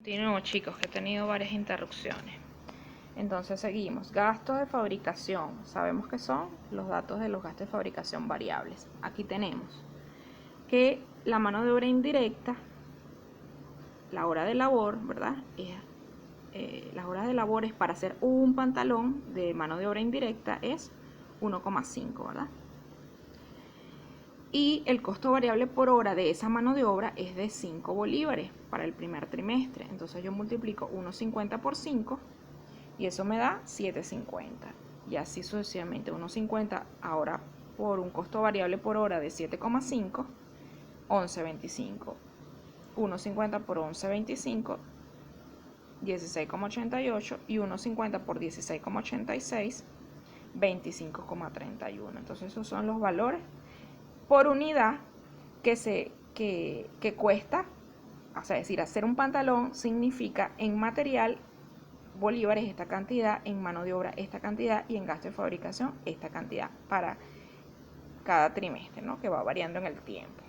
Continúo, chicos, que he tenido varias interrupciones. Entonces seguimos. Gastos de fabricación. Sabemos que son los datos de los gastos de fabricación variables. Aquí tenemos que la mano de obra indirecta, la hora de labor, ¿verdad? Las horas de labor es para hacer un pantalón de mano de obra indirecta es 1,5, ¿verdad? Y el costo variable por hora de esa mano de obra es de 5 bolívares para el primer trimestre. Entonces yo multiplico 1,50 por 5 y eso me da 7,50. Y así sucesivamente, 1,50 ahora por un costo variable por hora de 7,5, 11,25. 1,50 por 11,25, 16,88 y 1,50 por 16,86, 25,31. Entonces esos son los valores por unidad que cuesta, o sea, es decir, hacer un pantalón significa en material bolívares esta cantidad, en mano de obra esta cantidad y en gasto de fabricación esta cantidad para cada trimestre, ¿no? Que va variando en el tiempo.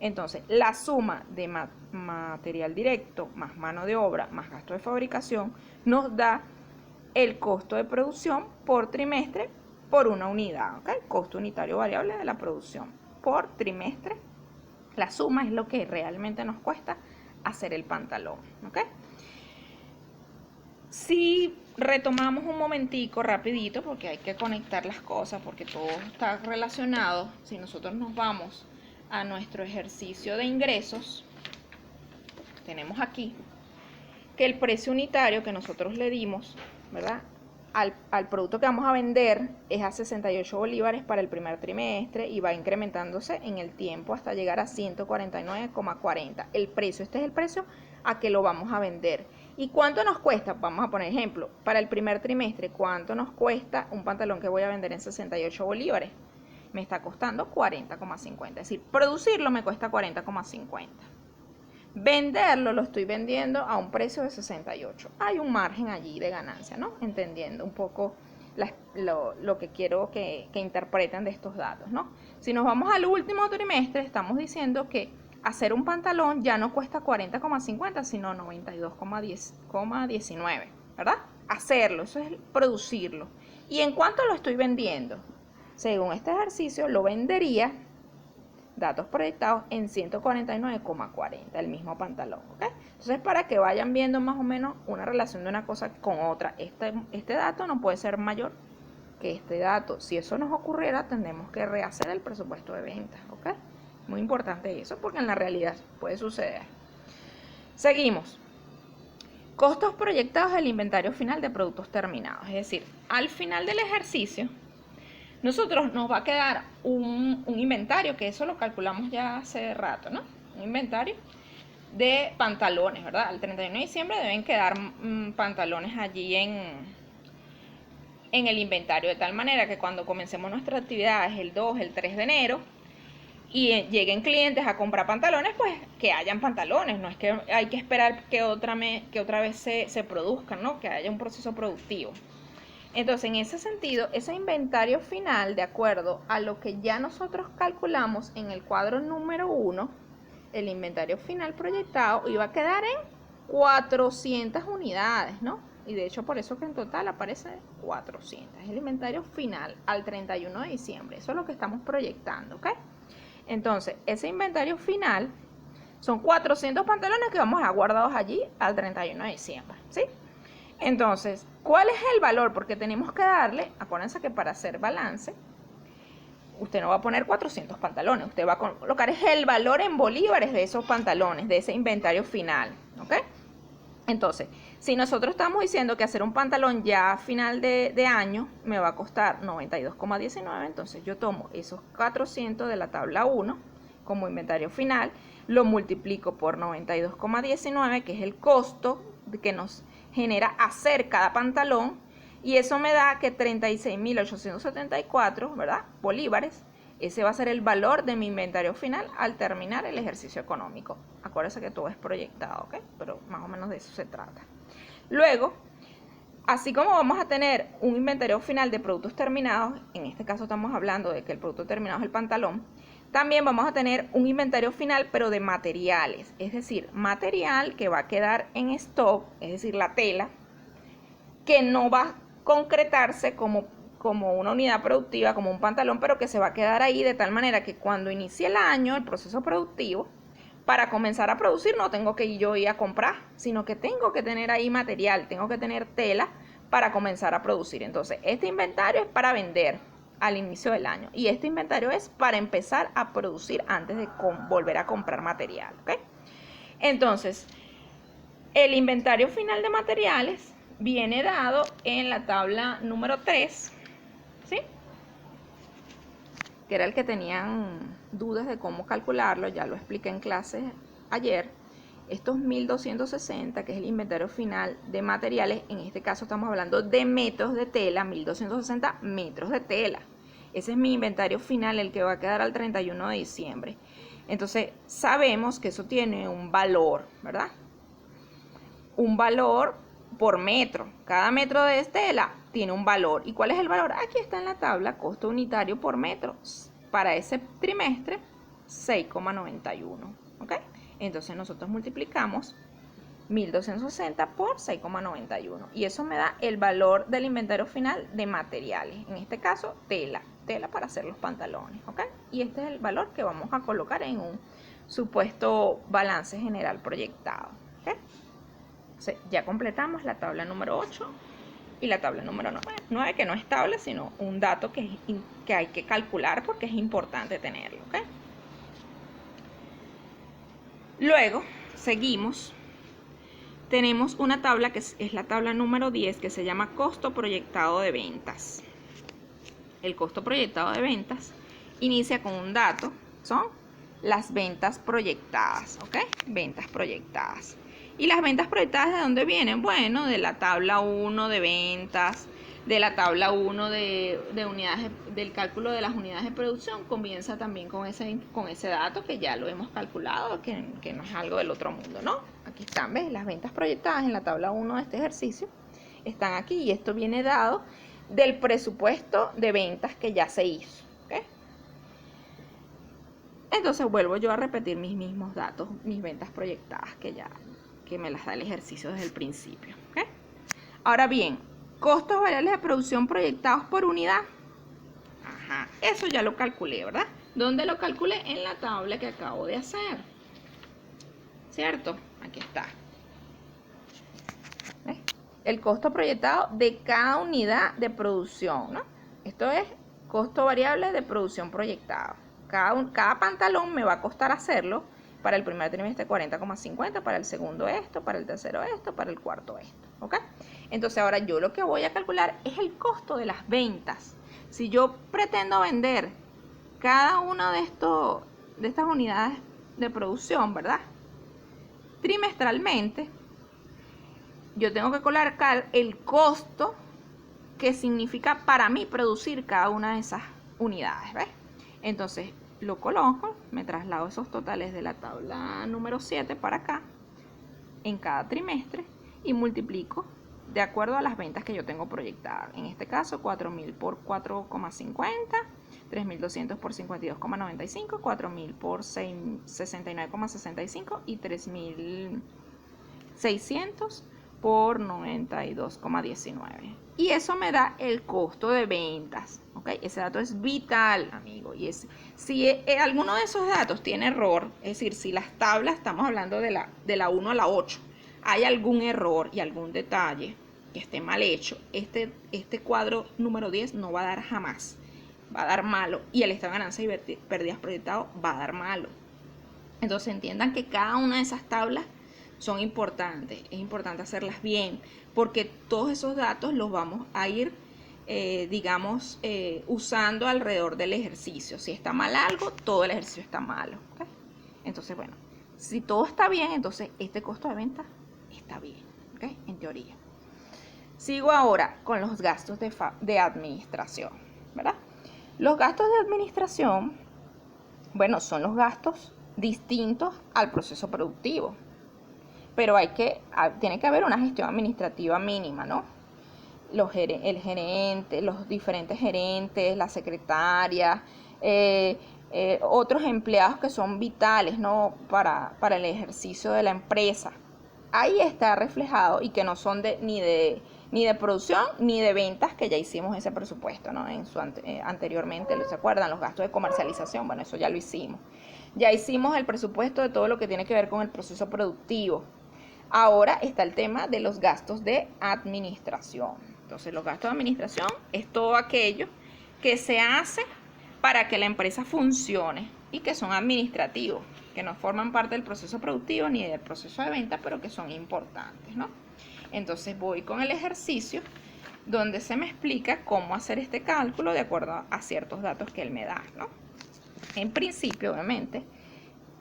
Entonces, la suma de material directo más mano de obra más gasto de fabricación nos da el costo de producción por trimestre por una unidad, ¿ok? Costo unitario variable de la producción por trimestre. La suma es lo que realmente nos cuesta hacer el pantalón, ¿ok? Si retomamos un momentico rapidito, porque hay que conectar las cosas, porque todo está relacionado. Si nosotros nos vamos a nuestro ejercicio de ingresos, tenemos aquí que el precio unitario que nosotros le dimos, ¿verdad?, al producto que vamos a vender es a 68 bolívares para el primer trimestre y va incrementándose en el tiempo hasta llegar a 149,40. El precio, este es el precio a que lo vamos a vender. ¿Y cuánto nos cuesta? Vamos a poner ejemplo, para el primer trimestre, ¿cuánto nos cuesta un pantalón que voy a vender en 68 bolívares? Me está costando 40,50, es decir, producirlo me cuesta 40,50. Venderlo lo estoy vendiendo a un precio de 68. Hay un margen allí de ganancia, ¿no? Entendiendo un poco lo que quiero que interpreten de estos datos, ¿no? Si nos vamos al último trimestre, estamos diciendo que hacer un pantalón ya no cuesta 40,50, sino 92,19, ¿verdad? Hacerlo, eso es producirlo. ¿Y en cuánto lo estoy vendiendo? Según este ejercicio, lo vendería, datos proyectados, en 149,40, el mismo pantalón, ¿ok? Entonces, para que vayan viendo más o menos una relación de una cosa con otra, este dato no puede ser mayor que este dato. Si eso nos ocurriera, tendremos que rehacer el presupuesto de ventas, ¿ok? Muy importante eso, porque en la realidad puede suceder. Seguimos. Costos proyectados del inventario final de productos terminados. Es decir, al final del ejercicio, nosotros nos va a quedar un inventario, que eso lo calculamos ya hace rato, ¿no? Un inventario de pantalones, ¿verdad? Al 31 de diciembre deben quedar pantalones allí en el inventario, de tal manera que cuando comencemos nuestra actividad es el 2, el 3 de enero, y lleguen clientes a comprar pantalones, pues que hayan pantalones, no es que hay que esperar que otra vez se produzcan, ¿no? Que haya un proceso productivo. Entonces, en ese sentido, ese inventario final, de acuerdo a lo que ya nosotros calculamos en el cuadro número 1, el inventario final proyectado iba a quedar en 400 unidades, ¿no? Y de hecho, por eso que en total aparece 400. Es el inventario final al 31 de diciembre. Eso es lo que estamos proyectando, ¿ok? Entonces, ese inventario final son 400 pantalones que vamos a guardados allí al 31 de diciembre, ¿sí? Entonces, ¿cuál es el valor? Porque tenemos que darle, acuérdense que para hacer balance, usted no va a poner 400 pantalones, usted va a colocar el valor en bolívares de esos pantalones, de ese inventario final, ¿ok? Entonces, si nosotros estamos diciendo que hacer un pantalón ya a final de año me va a costar 92,19, entonces yo tomo esos 400 de la tabla 1 como inventario final, lo multiplico por 92,19, que es el costo que nos genera hacer cada pantalón, y eso me da que 36.874, ¿verdad?, bolívares. Ese va a ser el valor de mi inventario final al terminar el ejercicio económico. Acuérdense que todo es proyectado, ¿ok? Pero más o menos de eso se trata. Luego, así como vamos a tener un inventario final de productos terminados, en este caso estamos hablando de que el producto terminado es el pantalón, También vamos a tener un inventario final, pero de materiales, es decir, material que va a quedar en stock, es decir, la tela, que no va a concretarse como una unidad productiva, como un pantalón, pero que se va a quedar ahí de tal manera que cuando inicie el año, el proceso productivo, para comenzar a producir no tengo que yo ir a comprar, sino que tengo que tener ahí material, tengo que tener tela para comenzar a producir. Entonces, este inventario es para vender al inicio del año y este inventario es para empezar a producir antes de volver a comprar material, ¿ok? Entonces, el inventario final de materiales viene dado en la tabla número 3, ¿sí? Que era el que tenían dudas de cómo calcularlo, ya lo expliqué en clase ayer. Estos 1260, que es el inventario final de materiales, en este caso estamos hablando de metros de tela, 1260 metros de tela. Ese es mi inventario final, el que va a quedar al 31 de diciembre. Entonces, sabemos que eso tiene un valor, ¿verdad? Un valor por metro. Cada metro de tela tiene un valor. ¿Y cuál es el valor? Aquí está en la tabla, costo unitario por metro. Para ese trimestre, 6,91. ¿Ok? Entonces nosotros multiplicamos 1260 por 6,91. Y eso me da el valor del inventario final de materiales. En este caso, tela. Tela para hacer los pantalones. ¿Ok? Y este es el valor que vamos a colocar en un supuesto balance general proyectado. ¿Ok? Ya completamos la tabla número 8 y la tabla número 9, que no es tabla, sino un dato que hay que calcular porque es importante tenerlo. ¿Okay? Luego, seguimos. Tenemos una tabla que es la tabla número 10, que se llama costo proyectado de ventas. El costo proyectado de ventas inicia con un dato, son las ventas proyectadas, ¿ok? Ventas proyectadas. ¿Y las ventas proyectadas de dónde vienen? Bueno, de la tabla 1 de ventas, de la tabla 1 de unidades, del cálculo de las unidades de producción. Comienza también con ese dato que ya lo hemos calculado, que no es algo del otro mundo, ¿no? Aquí están, ¿ves? Las ventas proyectadas en la tabla 1 de este ejercicio están aquí y esto viene dado del presupuesto de ventas que ya se hizo. ¿Okay? Entonces vuelvo yo a repetir mis mismos datos, mis ventas proyectadas que me las da el ejercicio desde el principio. ¿Okay? Ahora bien, costos variables de producción proyectados por unidad. Ajá, eso ya lo calculé, ¿verdad? ¿Dónde lo calculé? En la tabla que acabo de hacer. ¿Cierto? Aquí está. ¿Ves? El costo proyectado de cada unidad de producción, ¿no? Esto es costo variable de producción proyectado. Cada pantalón me va a costar hacerlo para el primer trimestre 40,50, para el segundo esto, para el tercero esto, para el cuarto esto, ¿ok? Entonces ahora yo lo que voy a calcular es el costo de las ventas. Si yo pretendo vender cada una de estas unidades de producción, ¿verdad? Trimestralmente, yo tengo que colocar el costo que significa para mí producir cada una de esas unidades, ¿ves? Entonces lo coloco, me traslado esos totales de la tabla número 7 para acá, en cada trimestre, y multiplico de acuerdo a las ventas que yo tengo proyectadas. En este caso, 4.000 por 4,50, 3.200 por 52,95, 4.000 por 69,65 y 3.600 por 92,19. Y eso me da el costo de ventas. ¿Ok? Ese dato es vital, amigo. Y si alguno de esos datos tiene error, es decir, si las tablas, estamos hablando de la 1 a la 8, hay algún error y algún detalle que esté mal hecho, este cuadro número 10 no va a dar jamás. Va a dar malo. Y el estado de ganancias y pérdidas proyectado va a dar malo. Entonces entiendan que cada una de esas tablas son importantes. Es importante hacerlas bien, porque todos esos datos los vamos a ir, usando alrededor del ejercicio. Si está mal algo, todo el ejercicio está malo. ¿Okay? Entonces, bueno, si todo está bien, entonces este costo de venta está bien. ¿Okay? En teoría. Sigo ahora con los gastos de administración, ¿verdad? Los gastos de administración, bueno, son los gastos distintos al proceso productivo. Pero tiene que haber una gestión administrativa mínima, ¿no? El gerente, los diferentes gerentes, la secretaria, otros empleados que son vitales, ¿no? para el ejercicio de la empresa. Ahí está reflejado y que no son ni de producción ni de ventas, que ya hicimos ese presupuesto, ¿no? Anteriormente, ¿se acuerdan? Los gastos de comercialización, bueno, eso ya lo hicimos. Ya hicimos el presupuesto de todo lo que tiene que ver con el proceso productivo. Ahora está el tema de los gastos de administración. Entonces, los gastos de administración es todo aquello que se hace para que la empresa funcione y que son administrativos, que no forman parte del proceso productivo ni del proceso de venta, pero que son importantes, ¿no? Entonces voy con el ejercicio donde se me explica cómo hacer este cálculo de acuerdo a ciertos datos que él me da, ¿no? En principio, obviamente,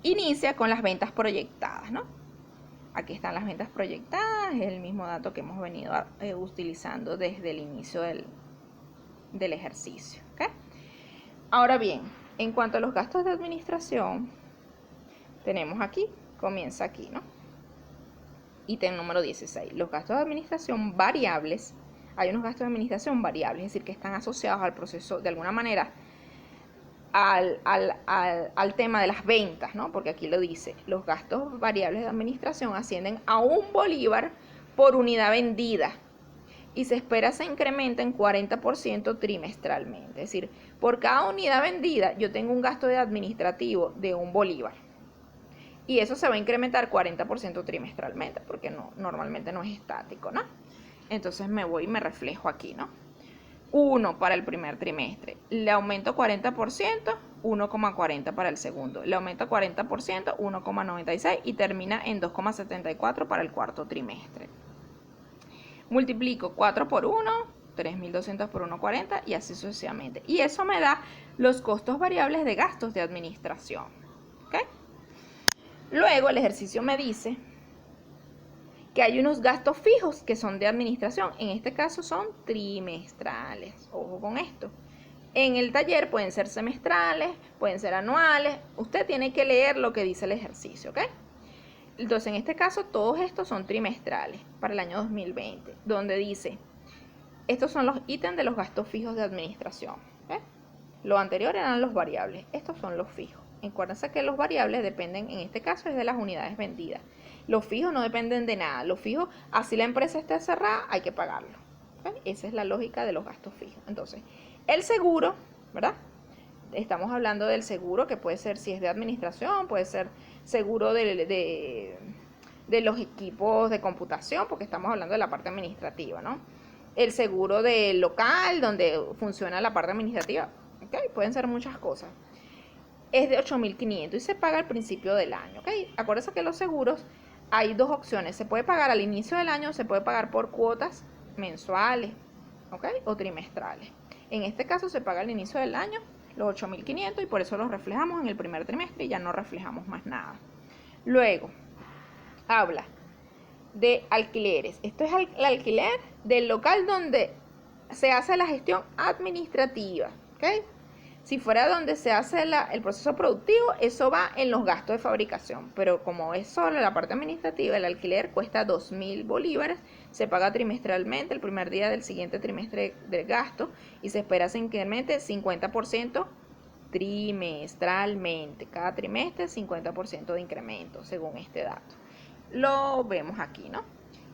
inicia con las ventas proyectadas, ¿no? Aquí están las ventas proyectadas, es el mismo dato que hemos venido utilizando desde el inicio del ejercicio, ¿ok? Ahora bien, en cuanto a los gastos de administración, tenemos aquí, comienza aquí, ¿no? Ítem número 16. Los gastos de administración variables. Hay unos gastos de administración variables, es decir, que están asociados al proceso, de alguna manera, al tema de las ventas, ¿no? Porque aquí lo dice, los gastos variables de administración ascienden a 1 bolívar por unidad vendida y se espera se incrementa en 40% trimestralmente. Es decir, por cada unidad vendida yo tengo un gasto de administrativo de 1 bolívar. Y eso se va a incrementar 40% trimestralmente, porque normalmente no es estático, ¿no? Entonces me voy y me reflejo aquí, ¿no? 1 para el primer trimestre, le aumento 40%, 1,40 para el segundo, le aumento 40%, 1,96 y termina en 2,74 para el cuarto trimestre. Multiplico 4 por 1, 3.200 por 1,40 y así sucesivamente. Y eso me da los costos variables de gastos de administración. ¿Okay? Luego el ejercicio me dice que hay unos gastos fijos que son de administración. En este caso son trimestrales. Ojo con esto. En el taller pueden ser semestrales, pueden ser anuales. Usted tiene que leer lo que dice el ejercicio, ¿ok? Entonces, en este caso, todos estos son trimestrales para el año 2020, donde dice, estos son los ítems de los gastos fijos de administración. ¿Okay? Lo anterior eran los variables, estos son los fijos. Acuérdense que los variables dependen, en este caso, es de las unidades vendidas. Los fijos no dependen de nada. Los fijos, así la empresa esté cerrada, hay que pagarlo. ¿Okay? Esa es la lógica de los gastos fijos. Entonces, el seguro, ¿verdad? Estamos hablando del seguro, que puede ser, si es de administración, puede ser seguro de los equipos de computación, porque estamos hablando de la parte administrativa, ¿no? El seguro del local, donde funciona la parte administrativa, ¿ok? Pueden ser muchas cosas. Es de 8.500 y se paga al principio del año, ¿ok? Acuérdense que los seguros hay dos opciones, se puede pagar al inicio del año, se puede pagar por cuotas mensuales, ¿ok? O trimestrales. En este caso se paga al inicio del año los 8.500 y por eso los reflejamos en el primer trimestre y ya no reflejamos más nada. Luego, habla de alquileres. Esto es el alquiler del local donde se hace la gestión administrativa, ¿ok? Si fuera donde se hace el proceso productivo, eso va en los gastos de fabricación. Pero como es solo la parte administrativa, el alquiler cuesta 2.000 bolívares, se paga trimestralmente el primer día del siguiente trimestre del gasto y se espera se incremente 50% trimestralmente. Cada trimestre 50% de incremento, según este dato. Lo vemos aquí, ¿no?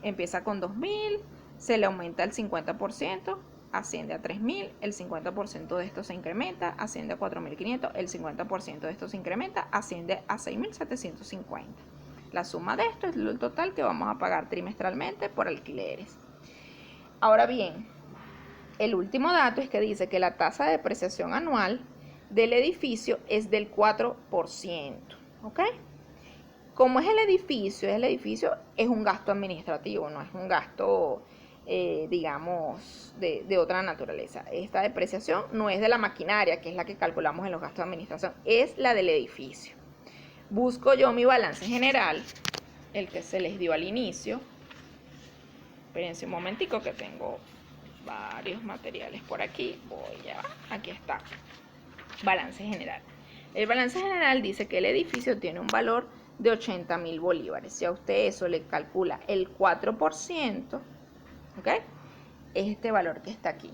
Empieza con 2.000, se le aumenta el 50%, asciende a 3.000, el 50% de esto se incrementa, asciende a 4.500, el 50% de esto se incrementa, asciende a 6.750. La suma de esto es el total que vamos a pagar trimestralmente por alquileres. Ahora bien, el último dato es que dice que la tasa de depreciación anual del edificio es del 4%, ¿ok? Como es el edificio es un gasto administrativo, no es un gasto digamos, de otra naturaleza. Esta depreciación no es de la maquinaria, que es la que calculamos en los gastos de administración, es la del edificio. Busco yo mi balance general, el que se les dio al inicio. Espérense un momentico que tengo varios materiales por aquí. Aquí está. Balance general. El balance general dice que el edificio tiene un valor de 80.000 bolívares. Si a usted eso le calcula el 4%, ¿ok? Es este valor que está aquí.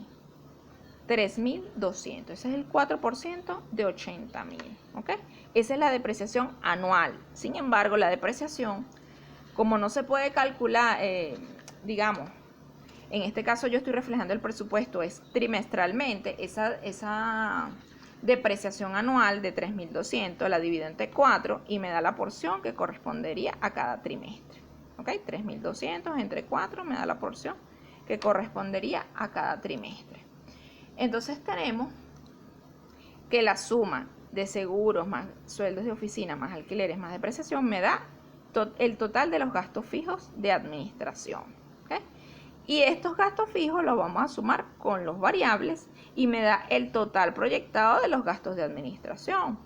3.200. Ese es el 4% de 80.000. ¿Ok? Esa es la depreciación anual. Sin embargo, la depreciación, como no se puede calcular, digamos, en este caso yo estoy reflejando el presupuesto, es trimestralmente, esa depreciación anual de 3.200 la divido entre 4 y me da la porción que correspondería a cada trimestre. ¿Ok? 3.200 entre 4 me da la porción que correspondería a cada trimestre. Entonces tenemos que la suma de seguros más sueldos de oficina más alquileres más depreciación me da el total de los gastos fijos de administración. ¿Okay? Y estos gastos fijos los vamos a sumar con los variables y me da el total proyectado de los gastos de administración.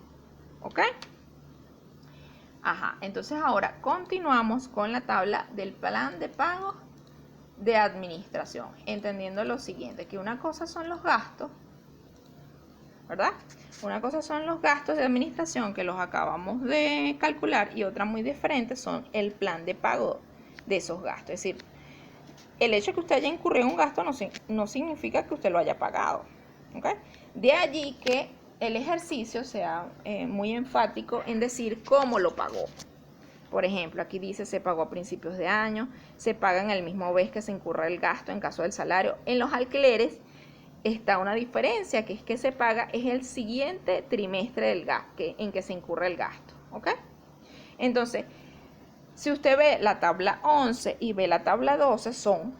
¿Ok? Ajá, entonces ahora continuamos con la tabla del plan de pago de administración, entendiendo lo siguiente, que una cosa son los gastos, ¿verdad? Una cosa son los gastos de administración que los acabamos de calcular y otra muy diferente son el plan de pago de esos gastos. Es decir, el hecho de que usted haya incurrido en un gasto no significa que usted lo haya pagado. ¿Okay? De allí que el ejercicio sea muy enfático en decir cómo lo pagó. Por ejemplo, aquí dice se pagó a principios de año, se paga en el mismo mes que se incurra el gasto en caso del salario. En los alquileres está una diferencia, que es que se paga es el siguiente trimestre del gasto, en que se incurre el gasto. ¿Ok? Entonces, si usted ve la tabla 11 y ve la tabla 12, son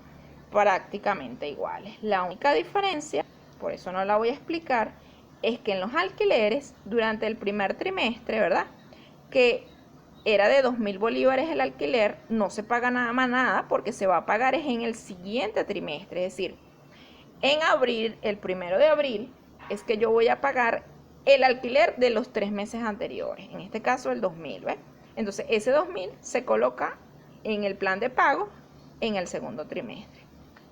prácticamente iguales. La única diferencia, por eso no la voy a explicar, es que en los alquileres, durante el primer trimestre, ¿verdad? Que era de 2.000 bolívares el alquiler, no se paga nada más nada porque se va a pagar es en el siguiente trimestre. Es decir, en abril, el 1 de abril, es que yo voy a pagar el alquiler de los 3 meses anteriores. En este caso, el 2.000, ¿ves? Entonces, ese 2.000 se coloca en el plan de pago en el segundo trimestre.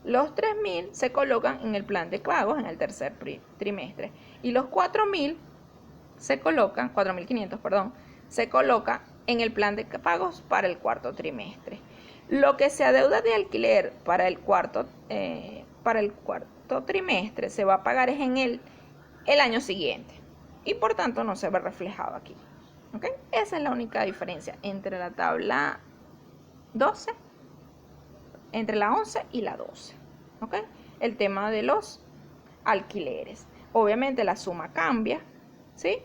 Los 3.000 se colocan en el plan de pagos en el tercer trimestre. Y los 4.000 se colocan, 4.500, perdón, se coloca en el plan de pagos para el cuarto trimestre. Lo que se adeuda de alquiler para el cuarto trimestre se va a pagar es en el año siguiente y por tanto no se ve reflejado aquí. ¿Okay? Esa es la única diferencia entre la tabla 12, entre la 11 y la 12. ¿Okay? El tema de los alquileres. Obviamente la suma cambia, ¿sí?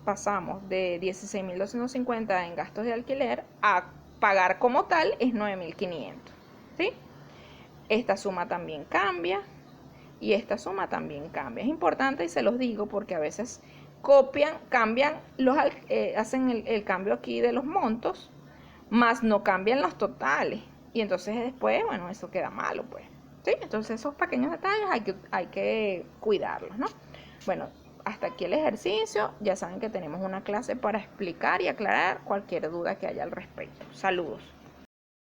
Pasamos de 16.250 en gastos de alquiler a pagar como tal es 9.500, ¿sí? Esta suma también cambia y esta suma también cambia. Es importante y se los digo porque a veces cambian, hacen el cambio aquí de los montos, más no cambian los totales. Y entonces después, bueno, eso queda malo, pues. ¿Sí? Entonces esos pequeños detalles hay que cuidarlos, ¿no? Bueno, hasta aquí el ejercicio. Ya saben que tenemos una clase para explicar y aclarar cualquier duda que haya al respecto. Saludos.